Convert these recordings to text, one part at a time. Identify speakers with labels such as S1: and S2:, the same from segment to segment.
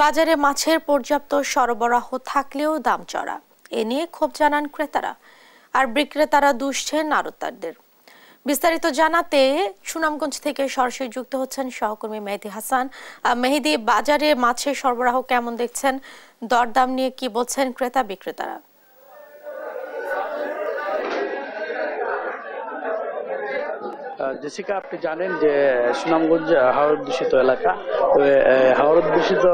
S1: বাজারে মাছের পর্যাপ্ত সরবরাহ থাকলেও দাম চড়া, এ নিয়ে ক্ষোভ জানান ক্রেতারা, আর বিক্রেতারা দুষছেন আড়তদারদের। বিস্তারিত জানাতে সুনামগঞ্জ থেকে সরাসরি যুক্ত হচ্ছেন সহকর্মী মেহেদী হাসান। মেহেদী, বাজারে মাছের সরবরাহ কেমন দেখছেন? দরদাম নিয়ে কি বলছেন ক্রেতা বিক্রেতারা?
S2: জেসিকা, আপনি জানেন যে সুনামগঞ্জ হাওর দূষিত এলাকা। হাওর দূষিত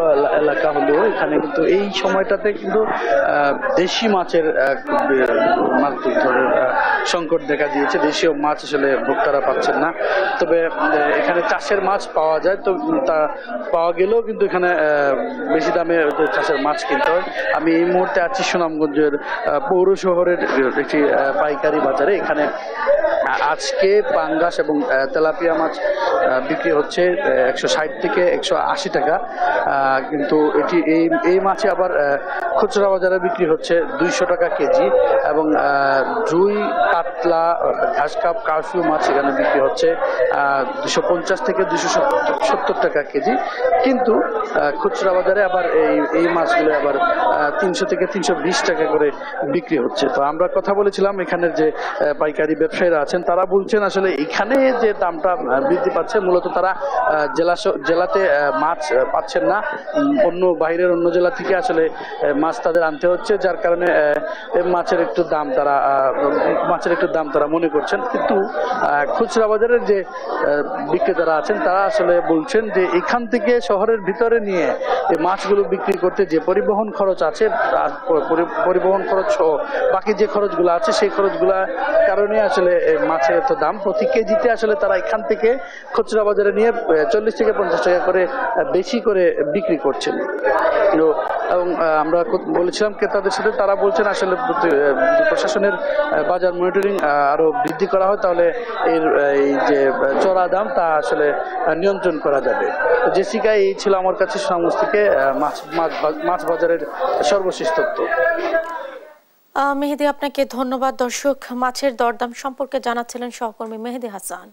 S2: এলাকা হলেও এখানে কিন্তু এই সময়টাতে কিন্তু দেশি মাছের মারাত্মক ধরনের সংকট দেখা দিয়েছে। দেশীয় মাছ আসলে ভোক্তারা পাচ্ছেন না। তবে এখানে চাষের মাছ পাওয়া যায়, তো তা পাওয়া গেলেও কিন্তু এখানে বেশি দামে চাষের মাছ কিনতে হয়। আমি এই মুহূর্তে আছি সুনামগঞ্জের পৌর শহরের একটি পাইকারি বাজারে। এখানে আজকে পাঙ্গাস এবং তেলাপিয়া মাছ বিক্রি হচ্ছে 160 থেকে 180 টাকা, কিন্তু এই মাছে আবার খুচরা বাজারে বিক্রি হচ্ছে 200 টাকা কেজি, এবং রুই, কাতলা, ঘাসকাপ, কার্ফিউ মাছ এখানে বিক্রি হচ্ছে 250 থেকে 270 টাকা কেজি। কিন্তু খুচরা বাজারে আবার এই মাছগুলো আবার 300 থেকে 320 টাকা করে বিক্রি হচ্ছে। তো আমরা কথা বলেছিলাম এখানের যে পাইকারি ব্যবসায়ীরা আছেন, তারা বলছেন আসলে এখানে যে দামটা বৃদ্ধি পাচ্ছে মূলত তারা জেলাতে মাছ পাচ্ছেন না, বাইরের অন্য জেলা থেকে আসলে মাছ তাদের আনতে হচ্ছে, যার কারণে মাছের একটু দাম তারা মনে করছেন। কিন্তু খুচরা বাজারের যে বিক্রেতারা আছেন তারা আসলে বলছেন যে এখান থেকে শহরের ভিতরে নিয়ে এই মাছগুলো বিক্রি করতে যে পরিবহন খরচ আছে, পরিবহন খরচ সহ বাকি যে খরচগুলো আছে সেই খরচগুলা কারণে আসলে মাছের এত দাম। প্রতি কেজিতে আসলে তারা এখান থেকে খুচরা বাজারে নিয়ে 40 থেকে 50 টাকা করে বেশি করে বিক্রি করছেন। এবং আমরা বলেছিলাম ক্রেতাদের সাথে, তারা বলছেন আসলে প্রশাসনের বাজার মনিটরিং আরো বৃদ্ধি করা হয় তাহলে এই যে চড়া দাম তা আসলে নিয়ন্ত্রণ করা যাবে। জেসিকা, এই ছিল আমার কাছে সুনামগঞ্জ থেকে মাছ বাজারের সর্বশেষ তথ্য।
S1: মেহেদী, আপনাকে ধন্যবাদ। দর্শক, মাছের দরদাম সম্পর্কে জানাচ্ছিলেন সহকর্মী মেহেদী হাসান।